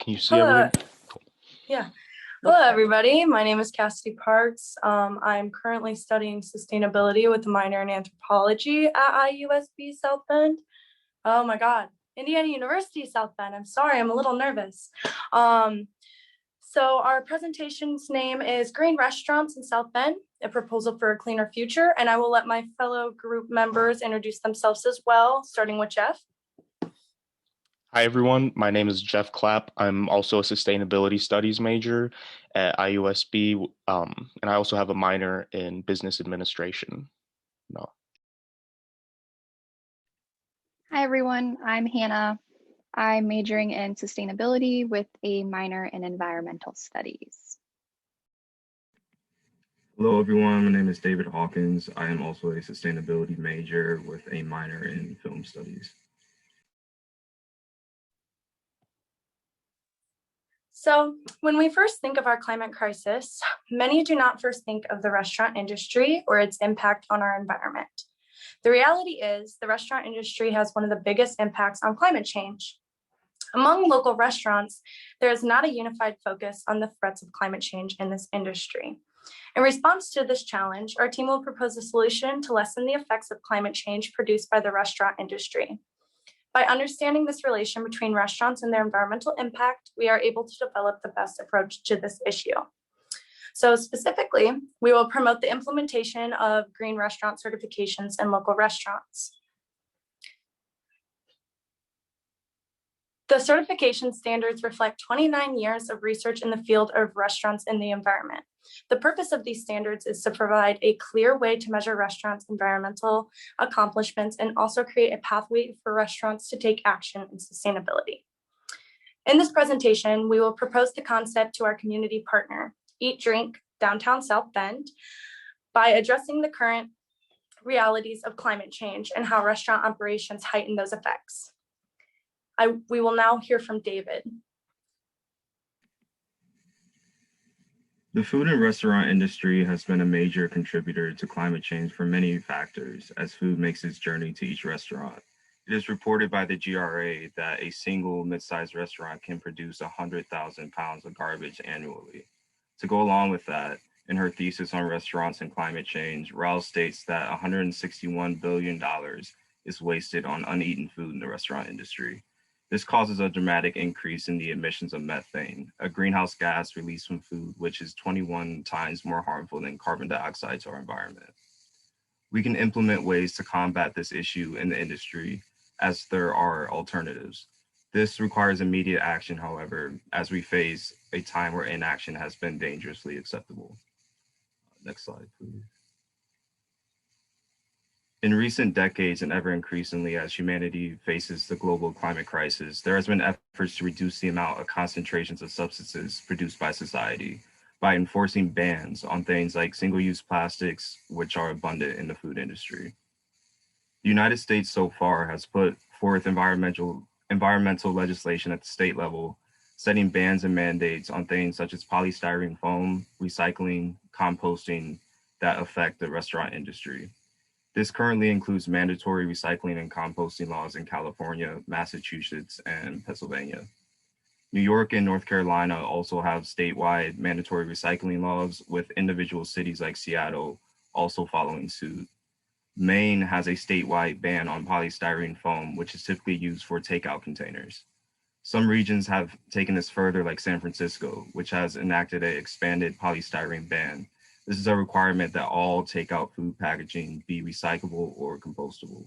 Can you see Hello. everything? Cool. Yeah. Hello, everybody. My name is Cassidy Parks. I'm currently studying sustainability with a minor in anthropology at IUSB South Bend. Oh my God, Indiana University South Bend. I'm sorry, I'm a little nervous. So our presentation's name is Green Restaurants in South Bend, a proposal for a cleaner future. And I will let my fellow group members introduce themselves as well, starting with Jeff. Hi, everyone. My name is Jeff Clapp. I'm also a sustainability studies major at IUSB, and I also have a minor in business administration. No. Hi, everyone. I'm Hannah. I'm majoring in sustainability with a minor in environmental studies. Hello, everyone. My name is David Hawkins. I am also a sustainability major with a minor in film studies. So when we first think of our climate crisis, many do not first think of the restaurant industry or its impact on our environment. The reality is the restaurant industry has one of the biggest impacts on climate change. Among local restaurants, there is not a unified focus on the threats of climate change in this industry. In response to this challenge, our team will propose a solution to lessen the effects of climate change produced by the restaurant industry. By understanding this relation between restaurants and their environmental impact, we are able to develop the best approach to this issue. So specifically, we will promote the implementation of green restaurant certifications in local restaurants. The certification standards reflect 29 years of research in the field of restaurants and the environment. The purpose of these standards is to provide a clear way to measure restaurants' environmental accomplishments and also create a pathway for restaurants to take action in sustainability. In this presentation, we will propose the concept to our community partner, Eat Drink Downtown South Bend, by addressing the current realities of climate change and how restaurant operations heighten those effects. We will now hear from David. The food and restaurant industry has been a major contributor to climate change for many factors as food makes its journey to each restaurant. It is reported by the GRA that a single mid-sized restaurant can produce 100,000 pounds of garbage annually. To go along with that, in her thesis on restaurants and climate change, Rouse states that $161 billion is wasted on uneaten food in the restaurant industry. This causes a dramatic increase in the emissions of methane, a greenhouse gas released from food, which is 21 times more harmful than carbon dioxide to our environment. We can implement ways to combat this issue in the industry as there are alternatives. This requires immediate action, however, as we face a time where inaction has been dangerously acceptable. Next slide, please. In recent decades and ever increasingly as humanity faces the global climate crisis, there has been efforts to reduce the amount of concentrations of substances produced by society by enforcing bans on things like single-use plastics, which are abundant in the food industry. The United States so far has put forth environmental legislation at the state level, setting bans and mandates on things such as polystyrene foam, recycling, composting that affect the restaurant industry. This currently includes mandatory recycling and composting laws in California, Massachusetts, and Pennsylvania. New York and North Carolina also have statewide mandatory recycling laws, with individual cities like Seattle also following suit. Maine has a statewide ban on polystyrene foam, which is typically used for takeout containers. Some regions have taken this further, like San Francisco, which has enacted an expanded polystyrene ban. This is a requirement that all takeout food packaging be recyclable or compostable.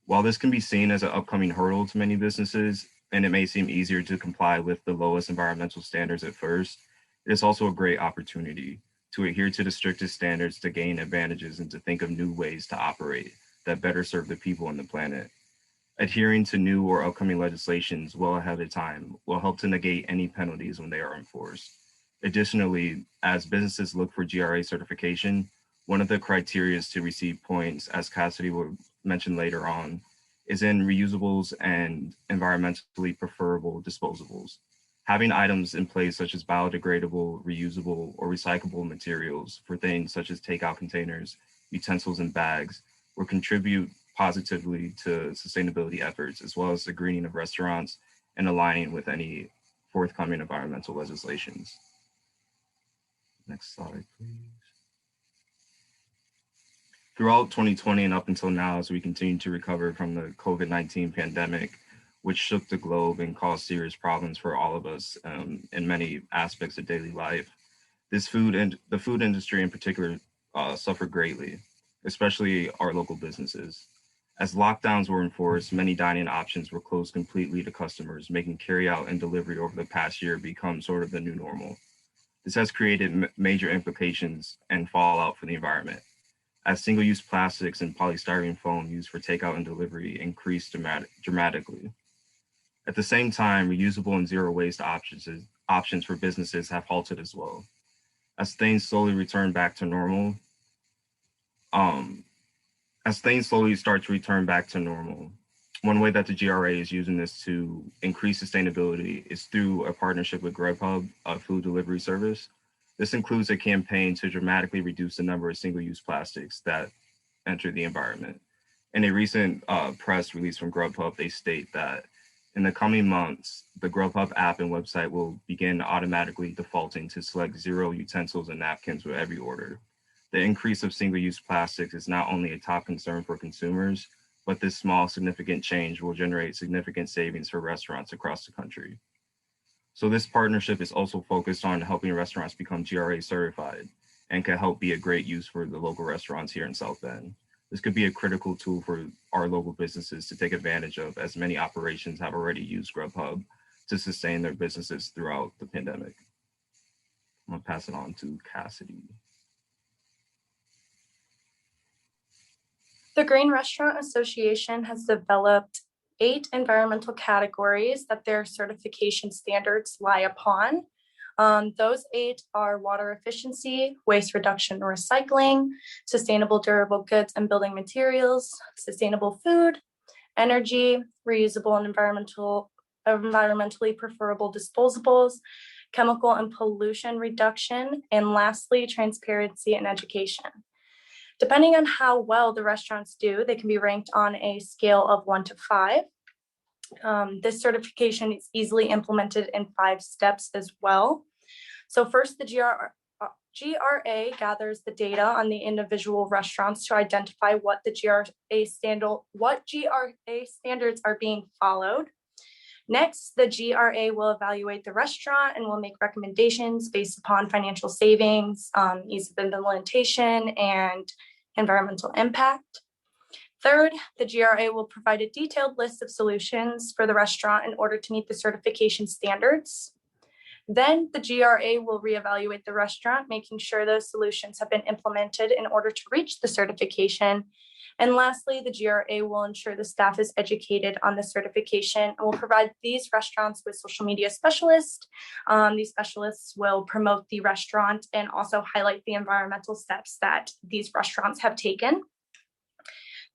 While this can be seen as an upcoming hurdle to many businesses, and it may seem easier to comply with the lowest environmental standards at first, it is also a great opportunity to adhere to the strictest standards to gain advantages and to think of new ways to operate that better serve the people and the planet. Adhering to new or upcoming legislations well ahead of time will help to negate any penalties when they are enforced. Additionally, as businesses look for GRA certification, one of the criteria to receive points, as Cassidy will mention later on, is in reusables and environmentally preferable disposables. Having items in place such as biodegradable, reusable, or recyclable materials for things such as takeout containers, utensils, and bags will contribute positively to sustainability efforts, as well as the greening of restaurants and aligning with any forthcoming environmental legislations. Next slide, please. Throughout 2020 and up until now, as we continue to recover from the COVID-19 pandemic, which shook the globe and caused serious problems for all of us in many aspects of daily life, the food industry in particular suffered greatly, especially our local businesses. As lockdowns were enforced, many dining options were closed completely to customers, making carryout and delivery over the past year become sort of the new normal. This has created major implications and fallout for the environment, as single-use plastics and polystyrene foam used for takeout and delivery increased dramatically. At the same time, reusable and zero-waste options for businesses have halted as well. As things slowly return back to normal, one way that the GRA is using this to increase sustainability is through a partnership with Grubhub, a food delivery service. This includes a campaign to dramatically reduce the number of single-use plastics that enter the environment. In a recent press release from Grubhub, they state that in the coming months, the Grubhub app and website will begin automatically defaulting to select 0 utensils and napkins with every order. The increase of single-use plastics is not only a top concern for consumers, but this small, significant change will generate significant savings for restaurants across the country. So this partnership is also focused on helping restaurants become GRA certified and can help be a great use for the local restaurants here in South Bend. This could be a critical tool for our local businesses to take advantage of, as many operations have already used Grubhub to sustain their businesses throughout the pandemic. I'm gonna pass it on to Cassidy. The Green Restaurant Association has developed 8 environmental categories that their certification standards lie upon. Those 8 are water efficiency, waste reduction and recycling, sustainable durable goods and building materials, sustainable food, energy, reusable and environmentally preferable disposables, chemical and pollution reduction, and lastly, transparency and education. Depending on how well the restaurants do, they can be ranked on a scale of 1 to 5. This certification is easily implemented in 5 steps as well. So first, the GRA gathers the data on the individual restaurants to identify what GRA standards are being followed. Next, the GRA will evaluate the restaurant and will make recommendations based upon financial savings, ease of implementation, and environmental impact. Third, the GRA will provide a detailed list of solutions for the restaurant in order to meet the certification standards. Then the GRA will reevaluate the restaurant, making sure those solutions have been implemented in order to reach the certification. And lastly, the GRA will ensure the staff is educated on the certification and will provide these restaurants with social media specialists. These specialists will promote the restaurant and also highlight the environmental steps that these restaurants have taken.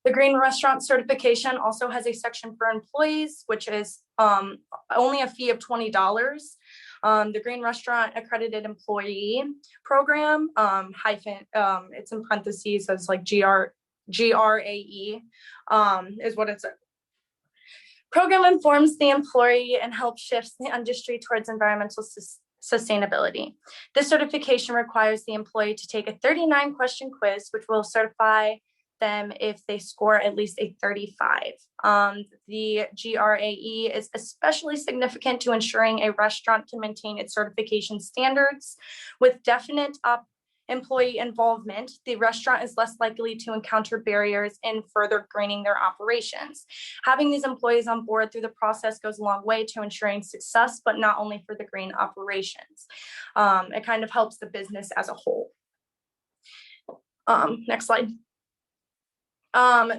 The Green Restaurant Certification also has a section for employees, which is only a fee of $20. The Green Restaurant Accredited Employee Program, it's in parentheses as like GRAE, is what it's. Program informs the employee and helps shift the industry towards environmental sustainability. This certification requires the employee to take a 39-question quiz, which will certify them if they score at least a 35. The GRAE is especially significant to ensuring a restaurant can maintain its certification standards. With definite employee involvement, the restaurant is less likely to encounter barriers in further greening their operations. Having these employees on board through the process goes a long way to ensuring success, but not only for the green operations. It kind of helps the business as a whole. Next slide.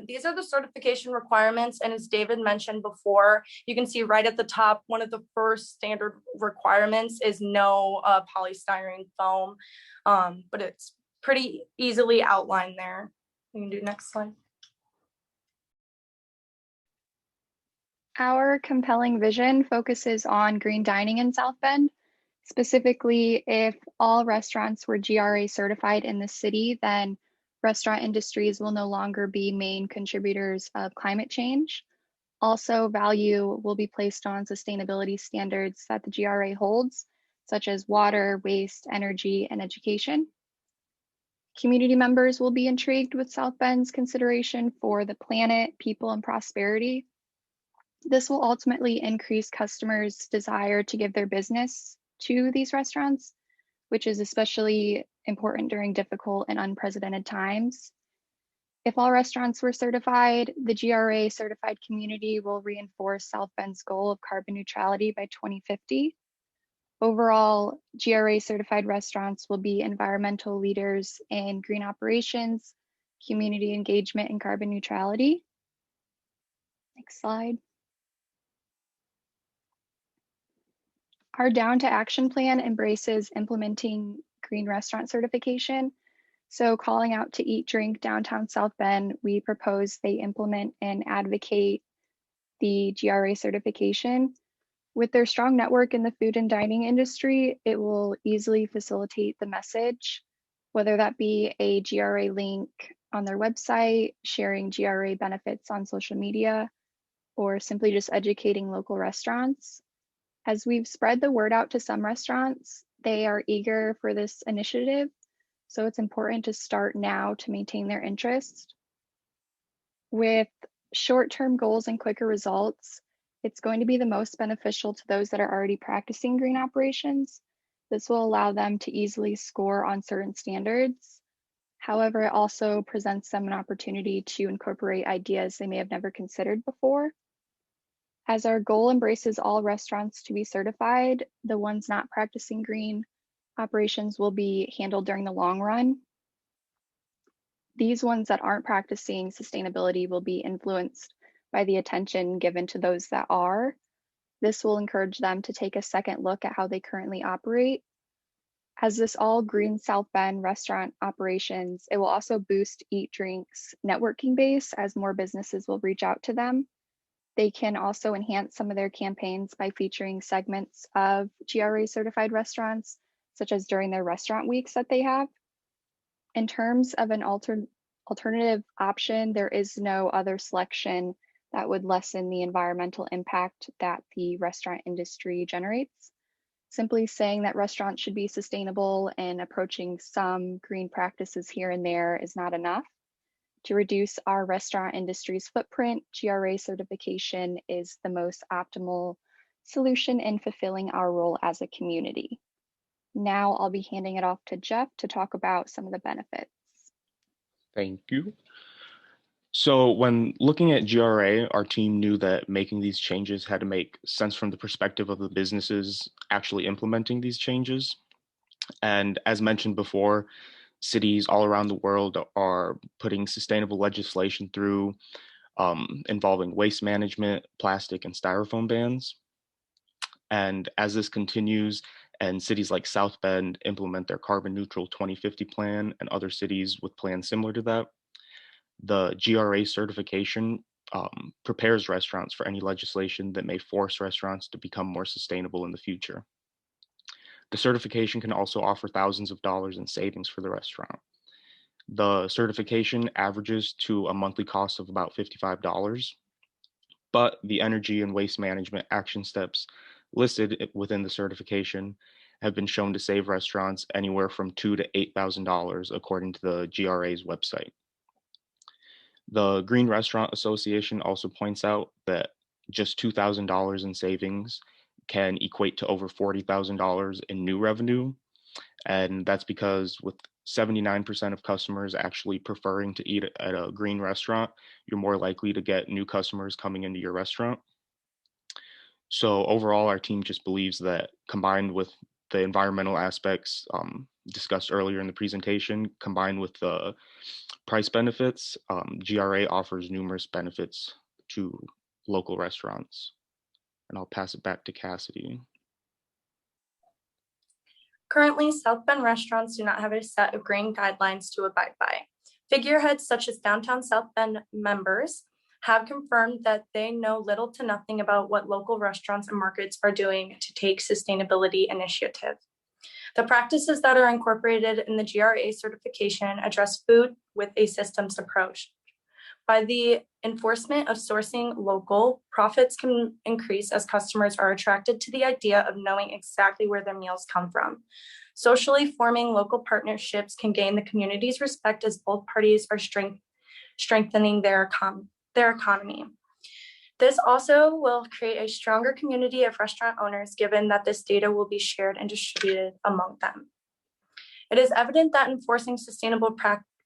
These are the certification requirements, and as David mentioned before, you can see right at the top, one of the first standard requirements is no polystyrene foam, but it's pretty easily outlined there. You can do next slide. Our compelling vision focuses on green dining in South Bend. Specifically, if all restaurants were GRA certified in the city, then restaurant industries will no longer be main contributors of climate change. Also, value will be placed on sustainability standards that the GRA holds, such as water, waste, energy, and education. Community members will be intrigued with South Bend's consideration for the planet, people, and prosperity. This will ultimately increase customers' desire to give their business to these restaurants, which is especially important during difficult and unprecedented times. If all restaurants were certified, the GRA certified community will reinforce South Bend's goal of carbon neutrality by 2050. Overall, GRA certified restaurants will be environmental leaders in green operations, community engagement, and carbon neutrality. Next slide. Our Down to Action plan embraces implementing green restaurant certification. So calling out to Eat Drink Downtown South Bend, we propose they implement and advocate the GRA certification. With their strong network in the food and dining industry, it will easily facilitate the message, whether that be a GRA link on their website, sharing GRA benefits on social media, or simply just educating local restaurants. As we've spread the word out to some restaurants, they are eager for this initiative, so it's important to start now to maintain their interest. With short-term goals and quicker results, it's going to be the most beneficial to those that are already practicing green operations. This will allow them to easily score on certain standards. However, it also presents them an opportunity to incorporate ideas they may have never considered before. As our goal embraces all restaurants to be certified, the ones not practicing green operations will be handled during the long run. These ones that aren't practicing sustainability will be influenced by the attention given to those that are. This will encourage them to take a second look at how they currently operate. As this all green South Bend restaurant operations, it will also boost Eat Drink's networking base as more businesses will reach out to them. They can also enhance some of their campaigns by featuring segments of GRA certified restaurants, such as during their restaurant weeks that they have. In terms of an alternative option, there is no other selection that would lessen the environmental impact that the restaurant industry generates. Simply saying that restaurants should be sustainable and approaching some green practices here and there is not enough. To reduce our restaurant industry's footprint, GRA certification is the most optimal solution in fulfilling our role as a community. Now I'll be handing it off to Jeff to talk about some of the benefits. Thank you. So when looking at GRA, our team knew that making these changes had to make sense from the perspective of the businesses actually implementing these changes. And as mentioned before, cities all around the world are putting sustainable legislation through involving waste management, plastic, and styrofoam bans. And as this continues and cities like South Bend implement their carbon neutral 2050 plan and other cities with plans similar to that, the GRA certification prepares restaurants for any legislation that may force restaurants to become more sustainable in the future. The certification can also offer thousands of dollars in savings for the restaurant. The certification averages to a monthly cost of about $55, but the energy and waste management action steps listed within the certification have been shown to save restaurants anywhere from $2,000 to $8,000 according to the GRA's website. The Green Restaurant Association also points out that just $2,000 in savings can equate to over $40,000 in new revenue. And that's because with 79% of customers actually preferring to eat at a green restaurant, you're more likely to get new customers coming into your restaurant. So overall, our team just believes that combined with the environmental aspects discussed earlier in the presentation, combined with the price benefits, GRA offers numerous benefits to local restaurants. And I'll pass it back to Cassidy. Currently, South Bend restaurants do not have a set of green guidelines to abide by. Figureheads such as Downtown South Bend members have confirmed that they know little to nothing about what local restaurants and markets are doing to take sustainability initiative. The practices that are incorporated in the GRA certification address food with a systems approach. By the enforcement of sourcing local, profits can increase as customers are attracted to the idea of knowing exactly where their meals come from. Socially forming local partnerships can gain the community's respect as both parties are strengthening their economy. This also will create a stronger community of restaurant owners, given that this data will be shared and distributed among them. It is evident that enforcing sustainable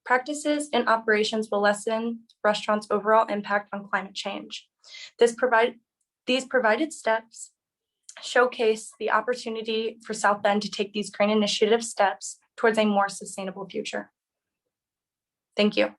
practices in operations will lessen restaurants' overall impact on climate change. These provided steps showcase the opportunity for South Bend to take these green initiative steps towards a more sustainable future. Thank you.